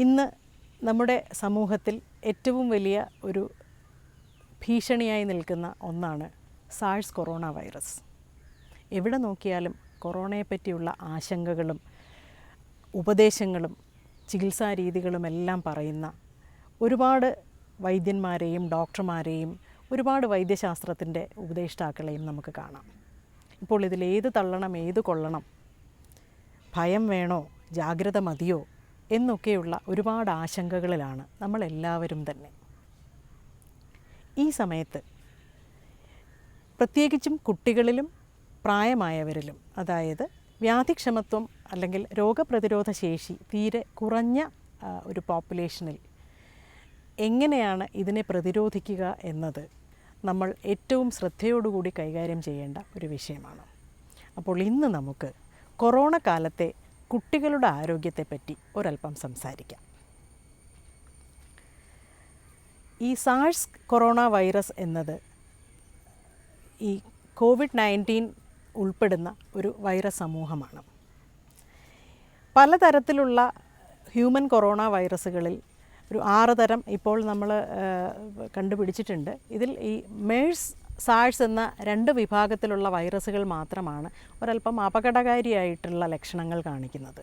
ഇന്ന് നമ്മുടെ സമൂഹത്തിൽ ഏറ്റവും വലിയ ഒരു ഭീഷണിയായി നിൽക്കുന്ന ഒന്നാണ് സാഴ്സ് കൊറോണ വൈറസ്. എവിടെ നോക്കിയാലും കൊറോണയെപ്പറ്റിയുള്ള ആശങ്കകളും ഉപദേശങ്ങളും ചികിത്സാ രീതികളുമെല്ലാം പറയുന്ന ഒരുപാട് വൈദ്യന്മാരെയും ഡോക്ടർമാരെയും ഒരുപാട് വൈദ്യശാസ്ത്രത്തിൻ്റെ ഉപദേഷ്ടാക്കളെയും നമുക്ക് കാണാം. ഇപ്പോൾ ഇതിലേത് തള്ളണം, ഏത് കൊള്ളണം, ഭയം വേണോ, ജാഗ്രത മതിയോ എന്നൊക്കെയുള്ള ഒരുപാട് ആശങ്കകളിലാണ് നമ്മളെല്ലാവരും തന്നെ. ഈ സമയത്ത് പ്രത്യേകിച്ചും കുട്ടികളിലും പ്രായമായവരിലും, അതായത് വ്യാധിക്ഷമത്വം അല്ലെങ്കിൽ രോഗപ്രതിരോധ ശേഷി തീരെ കുറഞ്ഞ ഒരു പോപ്പുലേഷനിൽ എങ്ങനെയാണ് ഇതിനെ പ്രതിരോധിക്കുക എന്നത് നമ്മൾ ഏറ്റവും ശ്രദ്ധയോടുകൂടി കൈകാര്യം ചെയ്യേണ്ട ഒരു വിഷയമാണ്. അപ്പോൾ ഇന്ന് നമുക്ക് കൊറോണ കാലത്തെ കുട്ടികളുടെ ആരോഗ്യത്തെപ്പറ്റി ഒരല്പം സംസാരിക്കാം. ഈ സാഴ്സ് കൊറോണ വൈറസ് എന്നത് ഈ COVID-19 ഉൾപ്പെടുന്ന ഒരു വൈറസ് സമൂഹമാണ്. പലതരത്തിലുള്ള ഹ്യൂമൻ കൊറോണ വൈറസുകളിൽ ഒരു 6 തരം ഇപ്പോൾ നമ്മൾ കണ്ടുപിടിച്ചിട്ടുണ്ട്. ഇതിൽ ഈ മേഴ്സ്, സാഴ്സ് എന്ന 2 വിഭാഗത്തിലുള്ള വൈറസുകൾ മാത്രമാണ് ഒരല്പം അപകടകാരിയായിട്ടുള്ള ലക്ഷണങ്ങൾ കാണിക്കുന്നത്.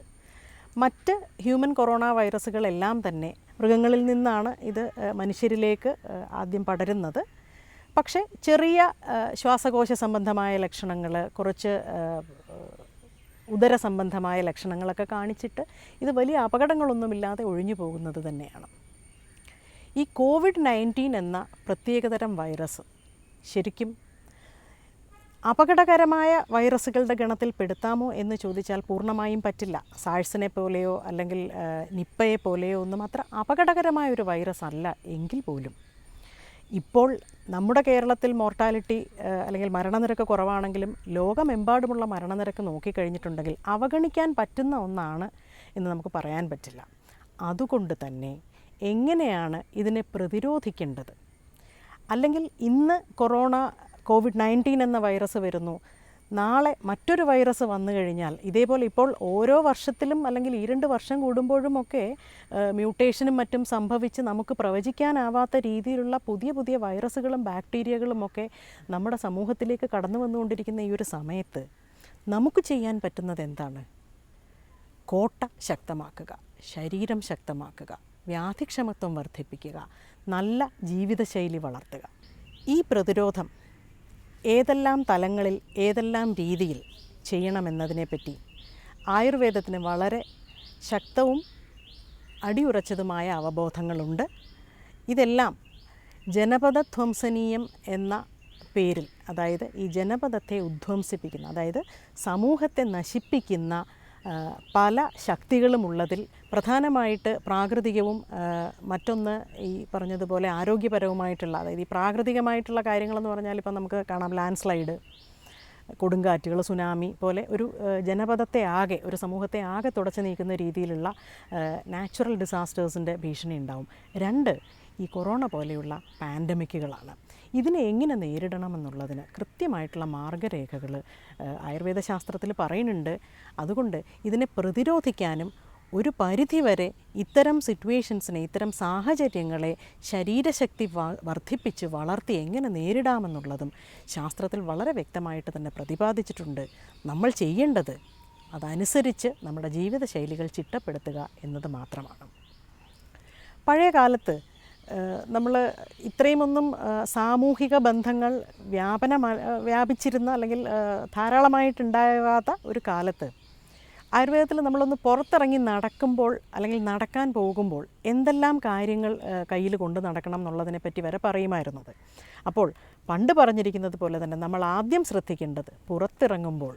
മറ്റ് ഹ്യൂമൻ കൊറോണ വൈറസുകളെല്ലാം തന്നെ മൃഗങ്ങളിൽ നിന്നാണ് ഇത് മനുഷ്യരിലേക്ക് ആദ്യം പടരുന്നത്. പക്ഷേ ചെറിയ ശ്വാസകോശ സംബന്ധമായ ലക്ഷണങ്ങൾ, കുറച്ച് ഉദര സംബന്ധമായ ലക്ഷണങ്ങളൊക്കെ കാണിച്ചിട്ട് ഇത് വലിയ അപകടങ്ങളൊന്നുമില്ലാതെ ഒഴിഞ്ഞു പോകുന്നത് തന്നെയാണ്. ഈ COVID-19 എന്ന പ്രത്യേകതരം വൈറസ് ശരിക്കും അപകടകരമായ വൈറസുകളുടെ ഗണത്തിൽ പെടുത്താമോ എന്ന് ചോദിച്ചാൽ പൂർണ്ണമായും പറ്റില്ല. സാഴ്സിനെ പോലെയോ അല്ലെങ്കിൽ നിപ്പയെ പോലെയോ ഒന്നും അത്ര അപകടകരമായ ഒരു വൈറസ് അല്ല എങ്കിൽ പോലും ഇപ്പോൾ നമ്മുടെ കേരളത്തിൽ മോർട്ടാലിറ്റി അല്ലെങ്കിൽ മരണനിരക്ക് കുറവാണെങ്കിലും ലോകമെമ്പാടുമുള്ള മരണനിരക്ക് നോക്കിക്കഴിഞ്ഞിട്ടുണ്ടെങ്കിൽ അവഗണിക്കാൻ പറ്റുന്ന ഒന്നാണ് എന്ന് നമുക്ക് പറയാൻ പറ്റില്ല. അതുകൊണ്ട് തന്നെ എങ്ങനെയാണ് ഇതിനെ പ്രതിരോധിക്കേണ്ടത്? അല്ലെങ്കിൽ ഇന്ന് COVID-19 എന്ന വൈറസ് വരുന്നു, നാളെ മറ്റൊരു വൈറസ് വന്നു കഴിഞ്ഞാൽ ഇതേപോലെ ഇപ്പോൾ ഓരോ വർഷത്തിലും അല്ലെങ്കിൽ 2 വർഷം കൂടുമ്പോഴുമൊക്കെ മ്യൂട്ടേഷനും മറ്റും സംഭവിച്ച് നമുക്ക് പ്രവചിക്കാനാവാത്ത രീതിയിലുള്ള പുതിയ പുതിയ വൈറസുകളും ബാക്ടീരിയകളും ഒക്കെ നമ്മുടെ സമൂഹത്തിലേക്ക് കടന്നു വന്നുകൊണ്ടിരിക്കുന്ന ഈ ഒരു സമയത്ത് നമുക്ക് ചെയ്യാൻ പറ്റുന്നത് എന്താണ്? കോട്ട ശക്തമാക്കുക, ശരീരം ശക്തമാക്കുക, വ്യാധിക്ഷമത്വം വർദ്ധിപ്പിക്കുക, നല്ല ജീവിതശൈലി വളർത്തുക. ഈ പ്രതിരോധം ഏതെല്ലാം തലങ്ങളിൽ ഏതെല്ലാം രീതിയിൽ ചെയ്യണമെന്നതിനെപ്പറ്റി ആയുർവേദത്തിന് വളരെ ശക്തവും അടിയുറച്ചതുമായ അവബോധങ്ങളുണ്ട്. ഇതെല്ലാം ജനപദധ്വംസനീയം എന്ന പേരിൽ, അതായത് ഈ ജനപദത്തെ ഉദ്ധ്വംസിപ്പിക്കുന്ന, അതായത് സമൂഹത്തെ നശിപ്പിക്കുന്ന പല ശക്തികളുമുള്ളതിൽ പ്രധാനമായിട്ട് പ്രാകൃതികവും മറ്റൊന്ന് ഈ പറഞ്ഞതുപോലെ ആരോഗ്യപരവുമായിട്ടുള്ള, അതായത് ഈ പ്രാകൃതികമായിട്ടുള്ള കാര്യങ്ങളെന്ന് പറഞ്ഞാൽ ഇപ്പം നമുക്ക് കാണാം ലാൻഡ് സ്ലൈഡ്, കൊടുങ്കാറ്റുകൾ, സുനാമി പോലെ ഒരു ജനപദത്തെ ആകെ, ഒരു സമൂഹത്തെ ആകെ തുടച്ചു നീക്കുന്ന രീതിയിലുള്ള നാച്ചുറൽ ഡിസാസ്റ്റേഴ്സിൻ്റെ ഭീഷണി ഉണ്ടാവും. 2 ഈ കൊറോണ പോലെയുള്ള പാൻഡമിക്കുകളാണ്. ഇതിനെ എങ്ങനെ നേരിടണമെന്നുള്ളതിന് കൃത്യമായിട്ടുള്ള മാർഗ്ഗരേഖകൾ ആയുർവേദ ശാസ്ത്രത്തിൽ പറയുന്നുണ്ട്. അതുകൊണ്ട് ഇതിനെ പ്രതിരോധിക്കാനും ഒരു പരിധിവരെ ഇത്തരം സിറ്റുവേഷൻസിനെ, ഇത്തരം സാഹചര്യങ്ങളെ ശരീരശക്തി വർദ്ധിപ്പിച്ച് വളർത്തി എങ്ങനെ നേരിടാമെന്നുള്ളതും ശാസ്ത്രത്തിൽ വളരെ വ്യക്തമായിട്ട് തന്നെ പ്രതിപാദിച്ചിട്ടുണ്ട്. നമ്മൾ ചെയ്യേണ്ടത് അതനുസരിച്ച് നമ്മുടെ ജീവിതശൈലികൾ ചിട്ടപ്പെടുത്തുക എന്നത് മാത്രമാണ്. പഴയ കാലത്ത് നമ്മൾ ഇത്രയുമൊന്നും സാമൂഹിക ബന്ധങ്ങൾ വ്യാപിച്ചിരുന്ന അല്ലെങ്കിൽ ധാരാളമായിട്ടുണ്ടാകാത്ത ഒരു കാലത്ത് ആയുർവേദത്തിൽ നമ്മളൊന്ന് പുറത്തിറങ്ങി നടക്കുമ്പോൾ അല്ലെങ്കിൽ നടക്കാൻ പോകുമ്പോൾ എന്തെല്ലാം കാര്യങ്ങൾ കയ്യിൽ കൊണ്ട് നടക്കണം എന്നുള്ളതിനെപ്പറ്റി വരെ പറയുമായിരുന്നത്. അപ്പോൾ പണ്ട് പറഞ്ഞിരിക്കുന്നത് പോലെ തന്നെ നമ്മൾ ആദ്യം ശ്രദ്ധിക്കേണ്ടത് പുറത്തിറങ്ങുമ്പോൾ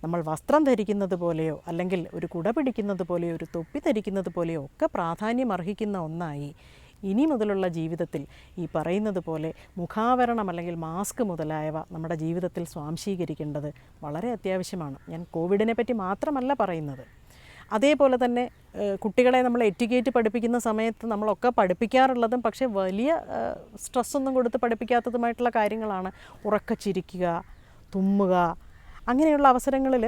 നമ്മൾ വസ്ത്രം ധരിക്കുന്നത് പോലെയോ അല്ലെങ്കിൽ ഒരു കുട പിടിക്കുന്നത് പോലെയോ ഒരു തൊപ്പി ധരിക്കുന്നത് പോലെയോ ഒക്കെ പ്രാധാന്യം അർഹിക്കുന്ന ഒന്നായി ഇനി മുതലുള്ള ജീവിതത്തിൽ ഈ പറയുന്നത് പോലെ മുഖാവരണം അല്ലെങ്കിൽ മാസ്ക് മുതലായവ നമ്മുടെ ജീവിതത്തിൽ സ്വാംശീകരിക്കേണ്ടത് വളരെ അത്യാവശ്യമാണ്. ഞാൻ കോവിഡിനെ പറ്റി മാത്രമല്ല പറയുന്നത്. അതേപോലെ തന്നെ കുട്ടികളെ നമ്മൾ എറ്റിക്കേറ്റ് പഠിപ്പിക്കുന്ന സമയത്ത് നമ്മളൊക്കെ പഠിപ്പിക്കാറുള്ളതും പക്ഷേ വലിയ സ്ട്രെസ്സൊന്നും കൊടുത്ത് പഠിപ്പിക്കാത്തതുമായിട്ടുള്ള കാര്യങ്ങളാണ് ഉറക്കെ ചിരിക്കുക, തുമ്മുക. അങ്ങനെയുള്ള അവസരങ്ങളിൽ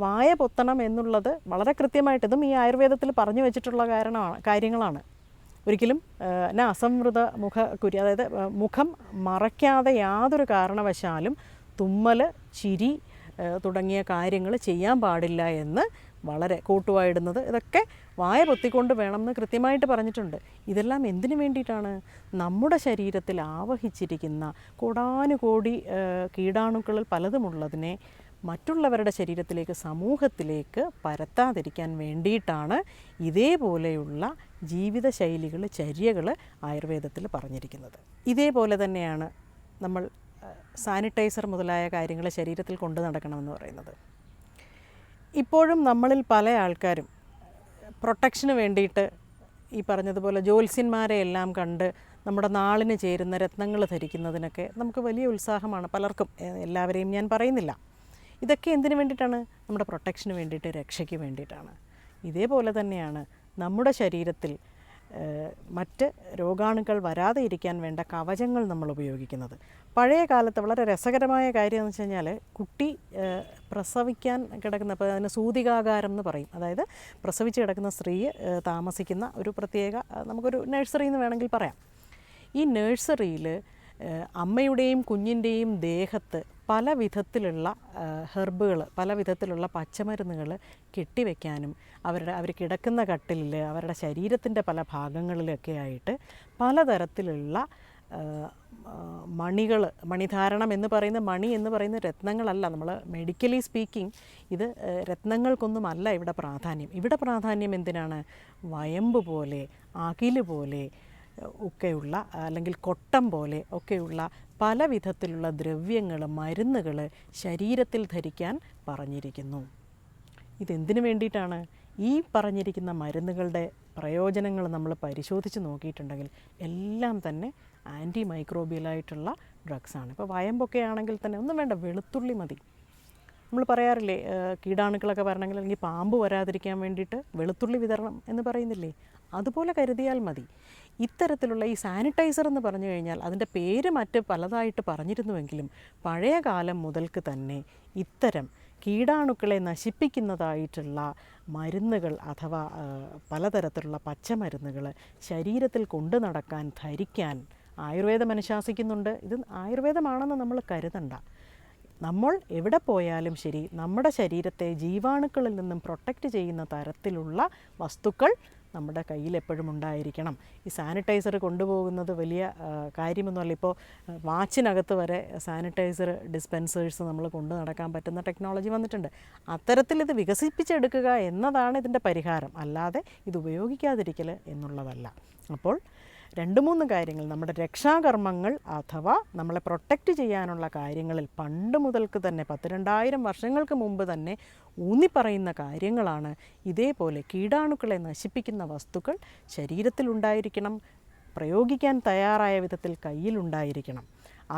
വായ പൊത്തണം എന്നുള്ളത് വളരെ കൃത്യമായിട്ട്, ഇതും ഈ ആയുർവേദത്തിൽ പറഞ്ഞു വെച്ചിട്ടുള്ള കാര്യങ്ങളാണ്. ഒരിക്കലും അസംവൃത മുഖക്കുരി, അതായത് മുഖം മറയ്ക്കാതെ യാതൊരു കാരണവശാലും തുമ്മൽ, ചിരി തുടങ്ങിയ കാര്യങ്ങൾ ചെയ്യാൻ പാടില്ല എന്ന് വളരെ കൂട്ടുവായിടുന്നത്, ഇതൊക്കെ വായ പൊത്തിക്കൊണ്ട് വേണമെന്ന് കൃത്യമായിട്ട് പറഞ്ഞിട്ടുണ്ട്. ഇതെല്ലാം എന്തിനു വേണ്ടിയിട്ടാണ്? നമ്മുടെ ശരീരത്തിൽ ആവഹിച്ചിരിക്കുന്ന കോടാനുകോടി കീടാണുക്കളിൽ പലതുമുള്ളതിനെ മറ്റുള്ളവരുടെ ശരീരത്തിലേക്ക്, സമൂഹത്തിലേക്ക് പരത്താതിരിക്കാൻ വേണ്ടിയിട്ടാണ് ഇതേപോലെയുള്ള ജീവിതശൈലികൾ, ചര്യകൾ ആയുർവേദത്തിൽ പറഞ്ഞിരിക്കുന്നത്. ഇതേപോലെ തന്നെയാണ് നമ്മൾ സാനിറ്റൈസർ മുതലായ കാര്യങ്ങൾ ശരീരത്തിൽ കൊണ്ടു നടക്കണമെന്ന് പറയുന്നത്. ഇപ്പോഴും നമ്മളിൽ പല ആൾക്കാരും പ്രൊട്ടക്ഷന് വേണ്ടിയിട്ട് ഈ പറഞ്ഞതുപോലെ ജ്യോത്സ്യന്മാരെ എല്ലാം കണ്ട് നമ്മുടെ നാളിന് ചേരുന്ന രത്നങ്ങൾ ധരിക്കുന്നതിനൊക്കെ നമുക്ക് വലിയ ഉത്സാഹമാണ് പലർക്കും, എല്ലാവരെയും ഞാൻ പറയുന്നില്ല. ഇതൊക്കെ എന്തിനു വേണ്ടിയിട്ടാണ്? നമ്മുടെ പ്രൊട്ടക്ഷന് വേണ്ടിയിട്ട്, രക്ഷയ്ക്ക് വേണ്ടിയിട്ടാണ്. ഇതേപോലെ തന്നെയാണ് നമ്മുടെ ശരീരത്തിൽ മറ്റ് രോഗാണുക്കൾ വരാതെ ഇരിക്കാൻ വേണ്ട കവചങ്ങൾ നമ്മൾ ഉപയോഗിക്കുന്നത്. പഴയ കാലത്ത് വളരെ രസകരമായ കാര്യം എന്ന് വെച്ച് കഴിഞ്ഞാൽ, കുട്ടി പ്രസവിക്കാൻ കിടക്കുന്ന, അപ്പോൾ അതിന് സൂതികാകാരം എന്ന് പറയും, അതായത് പ്രസവിച്ച് കിടക്കുന്ന സ്ത്രീ താമസിക്കുന്ന ഒരു പ്രത്യേക, നമുക്കൊരു നഴ്സറി എന്ന് വേണമെങ്കിൽ പറയാം. ഈ നഴ്സറിയിൽ അമ്മയുടെയും കുഞ്ഞിൻ്റെയും ദേഹത്ത് പല വിധത്തിലുള്ള ഹെർബുകൾ, പല വിധത്തിലുള്ള പച്ചമരുന്നുകൾ കെട്ടിവെക്കാനും അവർ കിടക്കുന്ന കട്ടിലിൽ, അവരുടെ ശരീരത്തിൻ്റെ പല ഭാഗങ്ങളിലൊക്കെ ആയിട്ട് പലതരത്തിലുള്ള മണികൾ, മണിധാരണം എന്ന് പറയുന്ന, മണി എന്ന് പറയുന്ന രത്നങ്ങളല്ല, നമ്മൾ മെഡിക്കലി സ്പീക്കിംഗ് ഇത് രത്നങ്ങൾക്കൊന്നുമല്ല ഇവിടെ പ്രാധാന്യം. ഇവിടെ പ്രാധാന്യം എന്തിനാണ്? വയമ്പ് പോലെ, അകില് പോലെ ഒക്കെയുള്ള, അല്ലെങ്കിൽ കൊട്ടം പോലെ ഒക്കെയുള്ള പല വിധത്തിലുള്ള ദ്രവ്യങ്ങൾ, മരുന്നുകൾ ശരീരത്തിൽ ധരിക്കാൻ പറഞ്ഞിരിക്കുന്നു. ഇതെന്തിനു വേണ്ടിയിട്ടാണ്? ഈ പറഞ്ഞിരിക്കുന്ന മരുന്നുകളുടെ പ്രയോജനങ്ങൾ നമ്മൾ പരിശോധിച്ച് നോക്കിയിട്ടുണ്ടെങ്കിൽ എല്ലാം തന്നെ ആൻറ്റി മൈക്രോബിയലായിട്ടുള്ള ഡ്രഗ്സാണ്. ഇപ്പോൾ വയമ്പൊക്കെ ആണെങ്കിൽ തന്നെ ഒന്നും വേണ്ട, വെളുത്തുള്ളി മതി. നമ്മൾ പറയാറില്ലേ, കീടാണുക്കളൊക്കെ വരണമെങ്കിൽ, അല്ലെങ്കിൽ പാമ്പ് വരാതിരിക്കാൻ വേണ്ടിയിട്ട് വെളുത്തുള്ളി വിതരണം എന്ന് പറയുന്നില്ലേ, അതുപോലെ കരുതിയാൽ മതി. ഇത്തരത്തിലുള്ള ഈ സാനിറ്റൈസർ എന്ന് പറഞ്ഞു കഴിഞ്ഞാൽ അതിൻ്റെ പേര് മറ്റ് പലതായിട്ട് പറഞ്ഞിരുന്നുവെങ്കിലും പഴയ കാലം മുതൽക്ക് തന്നെ ഇത്തരം കീടാണുക്കളെ നശിപ്പിക്കുന്നതായിട്ടുള്ള മരുന്നുകൾ, അഥവാ പലതരത്തിലുള്ള പച്ചമരുന്നുകൾ ശരീരത്തിൽ കൊണ്ടു നടക്കാൻ, ധരിക്കാൻ ആയുർവേദം അനുശാസിക്കുന്നുണ്ട്. ഇത് ആയുർവേദമാണെന്ന് നമ്മൾ കരുതണ്ട. നമ്മൾ എവിടെ പോയാലും ശരി, നമ്മുടെ ശരീരത്തെ ജീവാണുക്കളിൽ നിന്നും പ്രൊട്ടക്റ്റ് ചെയ്യുന്ന തരത്തിലുള്ള വസ്തുക്കൾ നമ്മുടെ കയ്യിൽ എപ്പോഴും ഉണ്ടായിരിക്കണം. ഈ സാനിറ്റൈസർ കൊണ്ടുപോകുന്നത് വലിയ കാര്യമൊന്നുമല്ല. ഇപ്പോൾ വാച്ചിനകത്ത് വരെ സാനിറ്റൈസർ ഡിസ്പെൻസേഴ്സ് നമ്മൾ കൊണ്ടു നടക്കാൻ പറ്റുന്ന ടെക്നോളജി വന്നിട്ടുണ്ട്. അത്തരത്തിൽ ഇത് വികസിപ്പിച്ചെടുക്കുക എന്നതാണ് ഇതിൻ്റെ പരിഹാരം, അല്ലാതെ ഇത് ഉപയോഗിക്കാതിരിക്കൽ എന്നുള്ളതല്ല. അപ്പോൾ 2-3 കാര്യങ്ങൾ, നമ്മുടെ രക്ഷാകർമ്മങ്ങൾ അഥവാ നമ്മളെ പ്രൊട്ടക്റ്റ് ചെയ്യാനുള്ള കാര്യങ്ങളിൽ പണ്ട് മുതൽക്ക് തന്നെ 10,000-2000 വർഷങ്ങൾക്ക് മുമ്പ് തന്നെ ഊന്നിപ്പറയുന്ന കാര്യങ്ങളാണ്. ഇതേപോലെ കീടാണുക്കളെ നശിപ്പിക്കുന്ന വസ്തുക്കൾ ശരീരത്തിലുണ്ടായിരിക്കണം, പ്രയോഗിക്കാൻ തയ്യാറായ വിധത്തിൽ കയ്യിലുണ്ടായിരിക്കണം.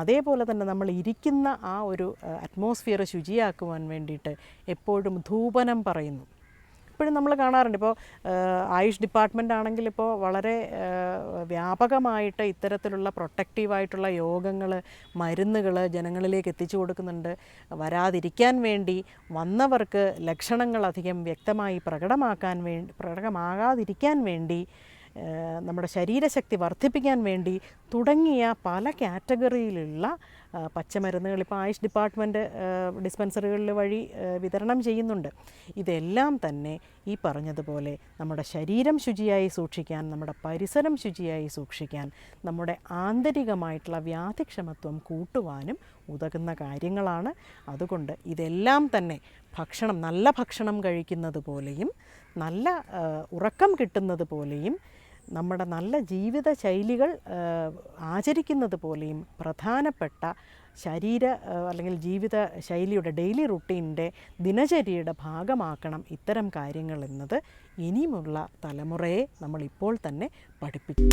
അതേപോലെ തന്നെ നമ്മൾ ഇരിക്കുന്ന ആ ഒരു അറ്റ്മോസ്ഫിയർ ശുചിയാക്കുവാൻ വേണ്ടിയിട്ട് എപ്പോഴും ധൂപനം പറയുന്നു. ഇപ്പോഴും നമ്മൾ കാണാറുണ്ട്. ഇപ്പോൾ ആയുഷ് ഡിപ്പാർട്ട്മെൻ്റ് ആണെങ്കിൽ ഇപ്പോൾ വളരെ വ്യാപകമായിട്ട് ഇത്തരത്തിലുള്ള പ്രൊട്ടക്റ്റീവായിട്ടുള്ള യോഗങ്ങൾ, മരുന്നുകൾ ജനങ്ങളിലേക്ക് എത്തിച്ചു കൊടുക്കുന്നുണ്ട്. വരാതിരിക്കാൻ വേണ്ടി, വന്നവർക്ക് ലക്ഷണങ്ങൾ അധികം വ്യക്തമായി പ്രകടമാകാതിരിക്കാൻ വേണ്ടി, നമ്മുടെ ശരീരശക്തി വർദ്ധിപ്പിക്കാൻ വേണ്ടി തുടങ്ങിയ പല കാറ്റഗറിയിലുള്ള പച്ചമരുന്നുകൾ ഇപ്പോൾ ആയുഷ് ഡിപ്പാർട്ട്മെൻറ്റ് ഡിസ്പെൻസറികളിൽ വഴി വിതരണം ചെയ്യുന്നുണ്ട്. ഇതെല്ലാം തന്നെ ഈ പറഞ്ഞതുപോലെ നമ്മുടെ ശരീരം ശുചിയായി സൂക്ഷിക്കാൻ, നമ്മുടെ പരിസരം ശുചിയായി സൂക്ഷിക്കാൻ, നമ്മുടെ ആന്തരികമായിട്ടുള്ള വ്യാധിക്ഷമത്വം കൂട്ടുവാനും ഉതകുന്ന കാര്യങ്ങളാണ്. അതുകൊണ്ട് ഇതെല്ലാം തന്നെ ഭക്ഷണം, നല്ല ഭക്ഷണം കഴിക്കുന്നത് പോലെയും നല്ല ഉറക്കം കിട്ടുന്നത് പോലെയും നമ്മുടെ നല്ല ജീവിത ശൈലികൾ ആചരിക്കുന്നത് പോലെയും പ്രധാനപ്പെട്ട അല്ലെങ്കിൽ ജീവിത ശൈലിയുടെ, ഡെയിലി റുട്ടീൻ്റെ, ദിനചര്യയുടെ ഭാഗമാക്കണം ഇത്തരം കാര്യങ്ങൾ എന്നത് ഇനിയുമുള്ള തലമുറയെ നമ്മളിപ്പോൾ തന്നെ പഠിപ്പിക്കും.